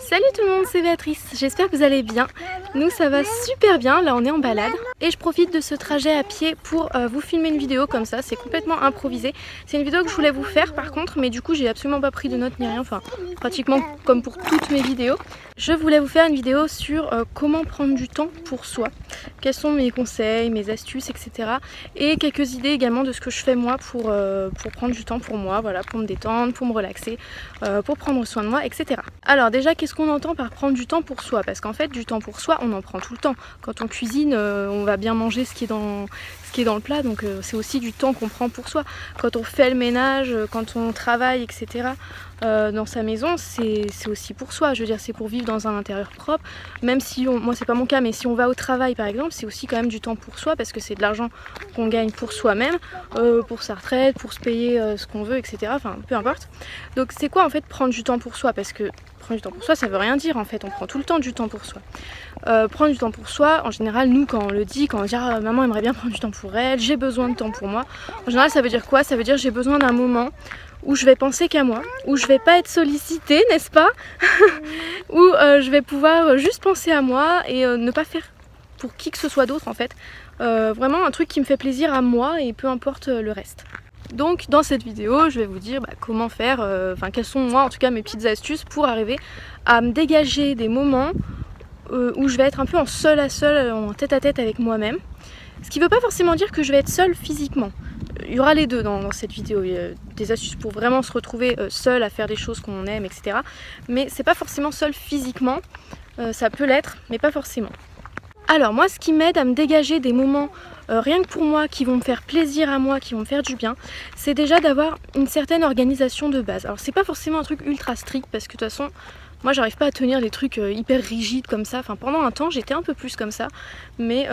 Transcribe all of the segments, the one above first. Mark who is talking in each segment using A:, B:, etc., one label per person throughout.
A: Salut tout le monde, c'est Béatrice, j'espère que vous allez bien. Nous ça va super bien, là on est en balade et je profite de ce trajet à pied pour vous filmer une vidéo comme ça, c'est complètement improvisé. C'est une vidéo que je voulais vous faire par contre, mais du coup j'ai absolument pas pris de notes ni rien, enfin pratiquement comme pour toutes mes vidéos. Je voulais vous faire une vidéo sur comment prendre du temps pour soi, quels sont mes conseils, mes astuces, etc. Et quelques idées également de ce que je fais moi pour prendre du temps pour moi, voilà, pour me détendre, pour me relaxer, pour prendre soin de moi, etc. Alors déjà, qu'est-ce qu'on entend par prendre du temps pour soi? Parce qu'en fait, du temps pour soi, on en prend tout le temps. Quand on cuisine, on va bien manger ce qui est dans le plat, donc c'est aussi du temps qu'on prend pour soi. Quand on fait le ménage, quand on travaille, etc. Dans sa maison, c'est aussi pour soi. Je veux dire, c'est pour vivre dans un intérieur propre. Même si, moi c'est pas mon cas, mais si on va au travail par exemple, c'est aussi quand même du temps pour soi parce que c'est de l'argent qu'on gagne pour soi-même, pour sa retraite, pour se payer ce qu'on veut, etc. Enfin, peu importe. Donc c'est quoi en fait prendre du temps pour soi? Parce que prendre du temps pour soi, ça veut rien dire en fait, on prend tout le temps du temps pour soi. Prendre du temps pour soi, en général, nous quand on le dit, quand on dit ah, maman aimerait bien prendre du temps pour elle, j'ai besoin de temps pour moi, en général ça veut dire quoi? Ça veut dire j'ai besoin d'un moment où je vais penser qu'à moi, où je vais pas être sollicitée, n'est-ce pas? Où je vais pouvoir juste penser à moi et ne pas faire pour qui que ce soit d'autre en fait. Vraiment un truc qui me fait plaisir à moi et peu importe le reste. Donc dans cette vidéo, je vais vous dire comment faire, quelles sont moi en tout cas mes petites astuces pour arriver à me dégager des moments où je vais être un peu en seul à seul, en tête à tête avec moi-même. Ce qui ne veut pas forcément dire que je vais être seule physiquement. Il y aura les deux dans cette vidéo, il y a des astuces pour vraiment se retrouver seul à faire des choses qu'on aime, etc. Mais c'est pas forcément seul physiquement, ça peut l'être, mais pas forcément. Alors moi, ce qui m'aide à me dégager des moments rien que pour moi, qui vont me faire plaisir à moi, qui vont me faire du bien, c'est déjà d'avoir une certaine organisation de base. Alors c'est pas forcément un truc ultra strict parce que de toute façon, moi j'arrive pas à tenir des trucs hyper rigides comme ça. Enfin pendant un temps j'étais un peu plus comme ça, mais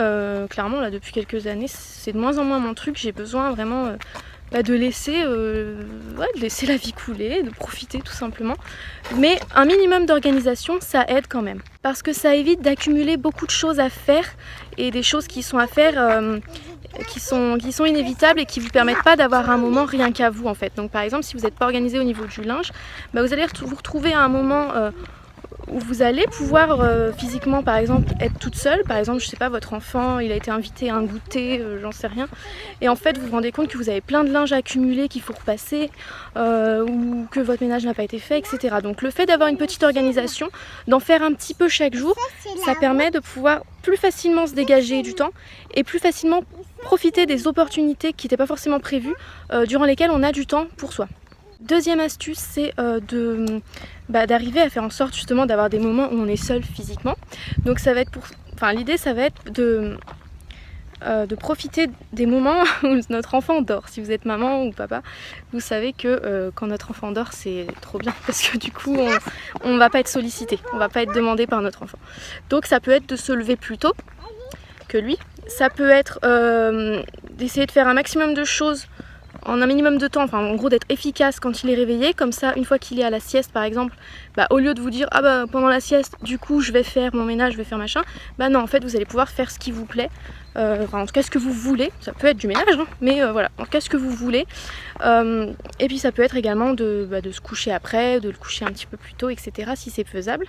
A: clairement là depuis quelques années c'est de moins en moins mon truc. J'ai besoin vraiment de laisser la vie couler, de profiter tout simplement. Mais un minimum d'organisation ça aide quand même. Parce que ça évite d'accumuler beaucoup de choses à faire et des choses qui sont à faire qui sont inévitables et qui ne vous permettent pas d'avoir un moment rien qu'à vous en fait. Donc par exemple si vous n'êtes pas organisé au niveau du linge, vous allez vous retrouver à un moment où vous allez pouvoir physiquement par exemple être toute seule. Par exemple je sais pas, votre enfant il a été invité à un goûter, j'en sais rien, et en fait vous vous rendez compte que vous avez plein de linge à accumuler qu'il faut repasser ou que votre ménage n'a pas été fait, etc. Donc le fait d'avoir une petite organisation, d'en faire un petit peu chaque jour, ça permet de pouvoir plus facilement se dégager du temps et plus facilement profiter des opportunités qui n'étaient pas forcément prévues durant lesquelles on a du temps pour soi. Deuxième astuce, c'est d'arriver à faire en sorte justement d'avoir des moments où on est seul physiquement. Donc ça va être l'idée ça va être de profiter des moments où notre enfant dort. Si vous êtes maman ou papa, vous savez que quand notre enfant dort c'est trop bien parce que du coup on va pas être sollicité, on va pas être demandé par notre enfant. Donc ça peut être de se lever plus tôt que lui, ça peut être d'essayer de faire un maximum de choses en un minimum de temps, en gros d'être efficace quand il est réveillé, comme ça une fois qu'il est à la sieste par exemple, au lieu de vous dire pendant la sieste du coup je vais faire mon ménage, je vais faire machin, non en fait vous allez pouvoir faire ce qui vous plaît, en tout cas ce que vous voulez, ça peut être du ménage mais voilà, en tout cas ce que vous voulez, et puis ça peut être également de se coucher après, de le coucher un petit peu plus tôt, etc. si c'est faisable.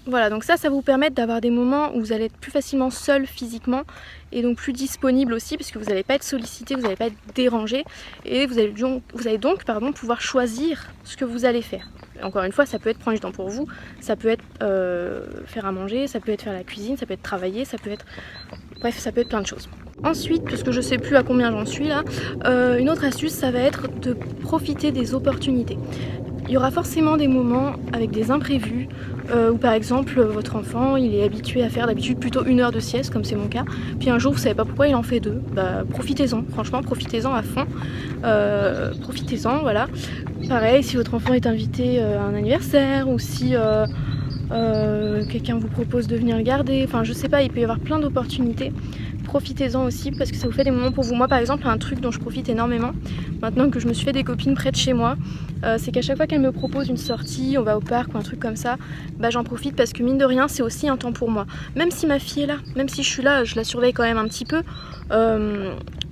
A: Voilà, donc ça vous permet d'avoir des moments où vous allez être plus facilement seul physiquement et donc plus disponible aussi parce que vous n'allez pas être sollicité, vous n'allez pas être dérangé et vous allez donc pouvoir choisir ce que vous allez faire. Encore une fois, ça peut être prendre du temps pour vous, ça peut être faire à manger, ça peut être faire la cuisine, ça peut être travailler, ça peut être... Bref, ça peut être plein de choses. Ensuite, parce que je sais plus à combien j'en suis là, une autre astuce, ça va être de profiter des opportunités. Il y aura forcément des moments avec des imprévus où par exemple votre enfant il est habitué à faire d'habitude plutôt 1 heure de sieste comme c'est mon cas, puis un jour vous savez pas pourquoi il en fait 2, profitez-en, franchement profitez-en à fond, profitez-en, voilà. Pareil si votre enfant est invité à un anniversaire ou si quelqu'un vous propose de venir le garder, je sais pas, il peut y avoir plein d'opportunités. Profitez-en aussi parce que ça vous fait des moments pour vous. Moi par exemple un truc dont je profite énormément maintenant que je me suis fait des copines près de chez moi, c'est qu'à chaque fois qu'elles me proposent une sortie, on va au parc ou un truc comme ça, j'en profite parce que mine de rien c'est aussi un temps pour moi. Même si ma fille est là, même si je suis là, je la surveille quand même un petit peu,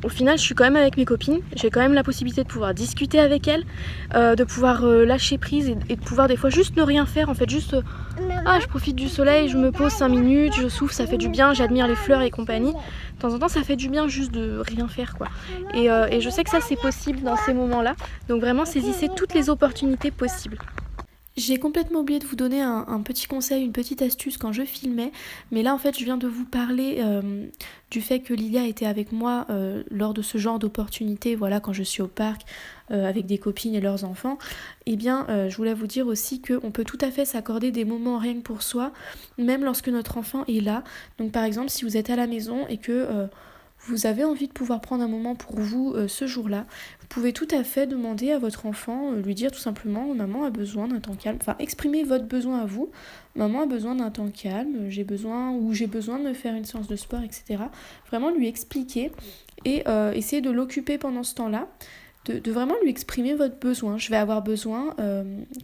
A: au final je suis quand même avec mes copines, j'ai quand même la possibilité de pouvoir discuter avec elles, de pouvoir lâcher prise et de pouvoir des fois juste ne rien faire en fait, juste je profite du soleil, je me pose 5 minutes, je souffle, ça fait du bien, j'admire les fleurs et compagnie. De temps en temps ça fait du bien juste de rien faire quoi. Et je sais que ça c'est possible dans ces moments là, donc vraiment saisissez toutes les opportunités possibles. J'ai complètement oublié de vous donner un petit conseil, une petite astuce quand je filmais, mais là en fait je viens de vous parler du fait que Lilia était avec moi lors de ce genre d'opportunité, voilà, quand je suis au parc avec des copines et leurs enfants. Et bien je voulais vous dire aussi qu'on peut tout à fait s'accorder des moments rien que pour soi, même lorsque notre enfant est là. Donc par exemple si vous êtes à la maison et que vous avez envie de pouvoir prendre un moment pour vous ce jour-là, vous pouvez tout à fait demander à votre enfant, lui dire tout simplement « Maman a besoin d'un temps calme », enfin exprimer votre besoin à vous. « Maman a besoin d'un temps calme, j'ai besoin de me faire une séance de sport, etc. » Vraiment lui expliquer et essayer de l'occuper pendant ce temps-là. De vraiment lui exprimer votre besoin. Je vais avoir besoin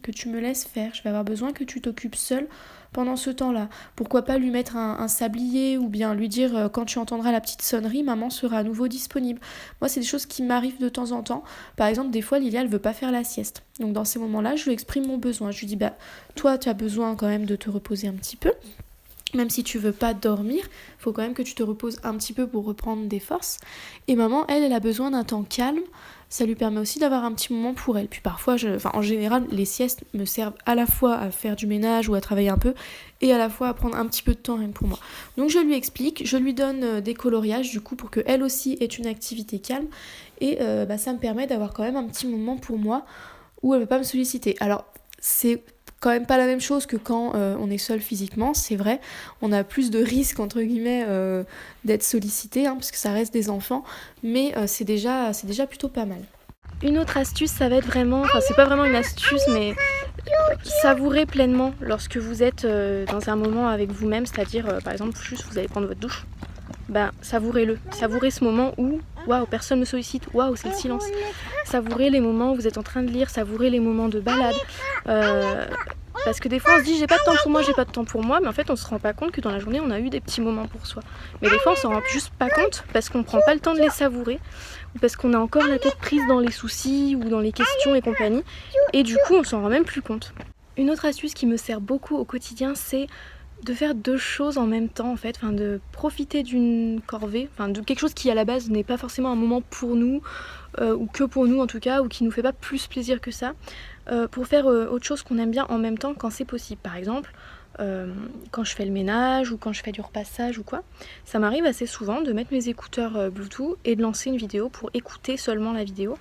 A: que tu me laisses faire, je vais avoir besoin que tu t'occupes seule pendant ce temps-là. Pourquoi pas lui mettre un sablier ou bien lui dire quand tu entendras la petite sonnerie, maman sera à nouveau disponible. Moi, c'est des choses qui m'arrivent de temps en temps. Par exemple, des fois, Lilia, elle veut pas faire la sieste. Donc dans ces moments-là, je lui exprime mon besoin. Je lui dis, toi, tu as besoin quand même de te reposer un petit peu. Même si tu veux pas dormir, il faut quand même que tu te reposes un petit peu pour reprendre des forces. Et maman, elle a besoin d'un temps calme. Ça lui permet aussi d'avoir un petit moment pour elle. Puis parfois, en général, les siestes me servent à la fois à faire du ménage ou à travailler un peu, et à la fois à prendre un petit peu de temps rien que pour moi. Donc je lui explique, je lui donne des coloriages du coup pour qu'elle aussi ait une activité calme, et ça me permet d'avoir quand même un petit moment pour moi où elle ne veut pas me solliciter. Alors c'est quand même pas la même chose que quand on est seul physiquement, c'est vrai, on a plus de risques entre guillemets d'être sollicité, parce que ça reste des enfants, mais c'est déjà plutôt pas mal. Une autre astuce, ça va être vraiment, c'est pas vraiment une astuce, mais savourer pleinement lorsque vous êtes dans un moment avec vous-même, c'est-à-dire par exemple juste vous allez prendre votre douche, savourez-le, savourez ce moment où waouh, personne ne me sollicite, waouh, c'est le silence. Savourez les moments où vous êtes en train de lire, savourez les moments de balade. Parce que des fois on se dit j'ai pas de temps pour moi, mais en fait on se rend pas compte que dans la journée on a eu des petits moments pour soi. Mais des fois on s'en rend juste pas compte parce qu'on prend pas le temps de les savourer, ou parce qu'on a encore la tête prise dans les soucis ou dans les questions et compagnie, et du coup on s'en rend même plus compte. Une autre astuce qui me sert beaucoup au quotidien, c'est de faire deux choses en même temps en fait, de profiter d'une corvée, de quelque chose qui à la base n'est pas forcément un moment pour nous, ou que pour nous en tout cas, ou qui nous fait pas plus plaisir que ça, pour faire autre chose qu'on aime bien en même temps quand c'est possible. Par exemple, quand je fais le ménage ou quand je fais du repassage ou quoi, ça m'arrive assez souvent de mettre mes écouteurs Bluetooth et de lancer une vidéo pour écouter seulement la vidéo.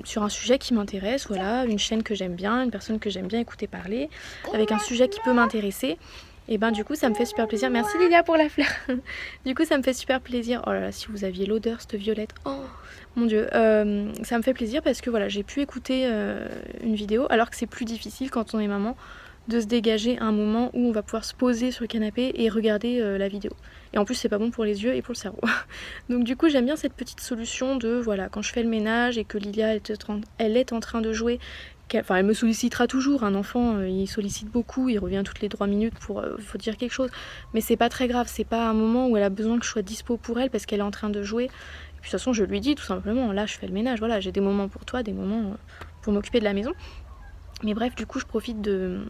A: Sur un sujet qui m'intéresse, voilà, une chaîne que j'aime bien, une personne que j'aime bien écouter parler, avec un sujet qui peut m'intéresser, et du coup ça me fait super plaisir. Merci Lilia pour la fleur. Du coup ça me fait super plaisir. Oh là là, si vous aviez l'odeur, cette violette, oh mon dieu, ça me fait plaisir parce que voilà, j'ai pu écouter une vidéo, alors que c'est plus difficile quand on est maman de se dégager un moment où on va pouvoir se poser sur le canapé et regarder la vidéo. Et en plus c'est pas bon pour les yeux et pour le cerveau. Donc du coup j'aime bien cette petite solution de voilà, quand je fais le ménage et que Lilia elle est en train de jouer, elle me sollicitera toujours, un enfant il sollicite beaucoup, il revient toutes les 3 minutes pour faut dire quelque chose, mais c'est pas très grave, c'est pas un moment où elle a besoin que je sois dispo pour elle parce qu'elle est en train de jouer. Et puis de toute façon je lui dis tout simplement, là je fais le ménage, voilà, j'ai des moments pour toi, des moments pour m'occuper de la maison. Mais bref, du coup je profite de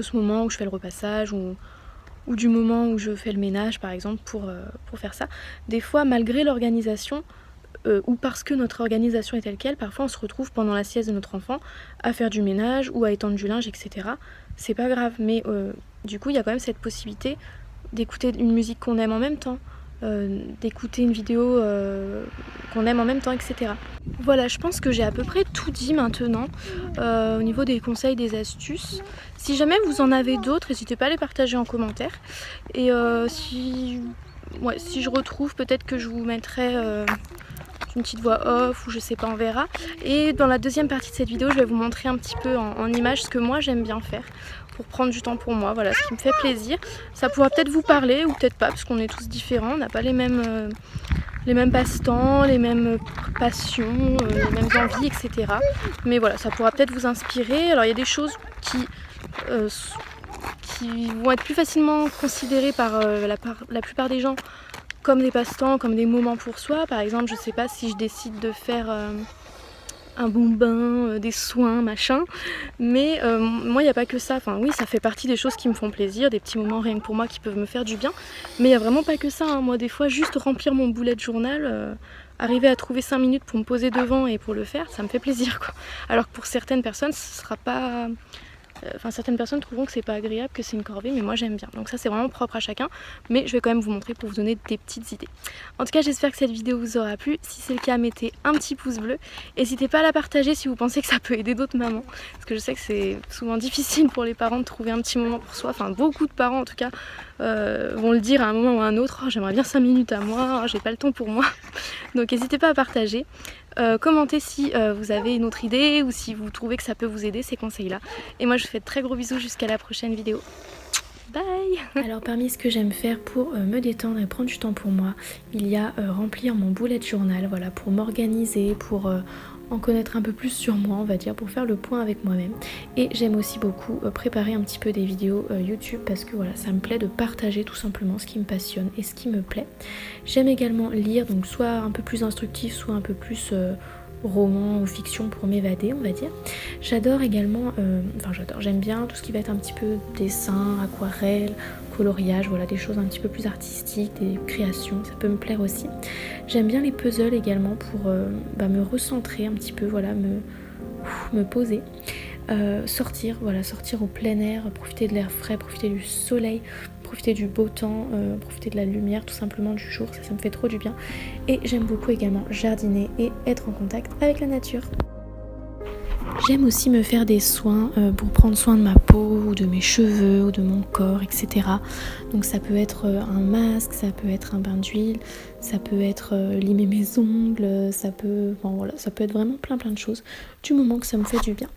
A: ce moment où je fais le repassage ou du moment où je fais le ménage par exemple pour faire ça. Des fois malgré l'organisation ou parce que notre organisation est telle quelle, parfois on se retrouve pendant la sieste de notre enfant à faire du ménage ou à étendre du linge, etc. C'est pas grave, mais du coup il y a quand même cette possibilité d'écouter une musique qu'on aime en même temps, d'écouter une vidéo qu'on aime en même temps, etc. Voilà, je pense que j'ai à peu près tout dit maintenant au niveau des conseils, des astuces. Si jamais vous en avez d'autres, n'hésitez pas à les partager en commentaire. Et si je retrouve, peut-être que je vous mettrai une petite voix off ou je sais pas, on verra. Et dans la deuxième partie de cette vidéo, je vais vous montrer un petit peu en images ce que moi j'aime bien faire pour prendre du temps pour moi, voilà, ce qui me fait plaisir. Ça pourra peut-être vous parler ou peut-être pas, parce qu'on est tous différents, on n'a pas les mêmes passe-temps, les mêmes passions, les mêmes envies, etc. Mais voilà, ça pourra peut-être vous inspirer. Alors il y a des choses qui vont être plus facilement considérées par la plupart des gens comme des passe-temps, comme des moments pour soi. Par exemple, je sais pas si je décide de faire un bon bain, des soins, machin. Mais moi, il n'y a pas que ça. Enfin, oui, ça fait partie des choses qui me font plaisir, des petits moments rien que pour moi qui peuvent me faire du bien. Mais il n'y a vraiment pas que ça, hein. Moi, des fois, juste remplir mon bullet journal, arriver à trouver 5 minutes pour me poser devant et pour le faire, ça me fait plaisir, quoi. Alors que pour certaines personnes, ce sera pas... Enfin, certaines personnes trouveront que c'est pas agréable, que c'est une corvée, mais moi j'aime bien. Donc ça c'est vraiment propre à chacun, mais je vais quand même vous montrer pour vous donner des petites idées. En tout cas, j'espère que cette vidéo vous aura plu. Si c'est le cas, mettez un petit pouce bleu. N'hésitez pas à la partager si vous pensez que ça peut aider d'autres mamans, parce que je sais que c'est souvent difficile pour les parents de trouver un petit moment pour soi. Enfin, beaucoup de parents en tout cas vont le dire à un moment ou à un autre. Oh, j'aimerais bien 5 minutes à moi, oh, j'ai pas le temps pour moi. Donc n'hésitez pas à partager. Commentez si vous avez une autre idée ou si vous trouvez que ça peut vous aider, ces conseils-là. Et moi je vous fais de très gros bisous jusqu'à la prochaine vidéo. Bye. Alors parmi ce que j'aime faire pour me détendre et prendre du temps pour moi, il y a remplir mon bullet journal, voilà, pour m'organiser, pour en connaître un peu plus sur moi, on va dire, pour faire le point avec moi-même. Et j'aime aussi beaucoup préparer un petit peu des vidéos YouTube parce que voilà, ça me plaît de partager tout simplement ce qui me passionne et ce qui me plaît. J'aime également lire, donc soit un peu plus instructif, soit un peu plus roman ou fiction pour m'évader, on va dire. J'adore également, j'aime bien tout ce qui va être un petit peu dessin, aquarelle, coloriage, voilà, des choses un petit peu plus artistiques, des créations, ça peut me plaire aussi. J'aime bien les puzzles également pour me recentrer un petit peu, voilà, me poser. Sortir au plein air, profiter de l'air frais, profiter du soleil, profiter du beau temps, profiter de la lumière, tout simplement du jour, ça me fait trop du bien. Et j'aime beaucoup également jardiner et être en contact avec la nature. J'aime aussi me faire des soins pour prendre soin de ma peau ou de mes cheveux ou de mon corps, etc. Donc ça peut être un masque, ça peut être un bain d'huile, ça peut être limer mes ongles, ça peut être vraiment plein de choses du moment que ça me fait du bien.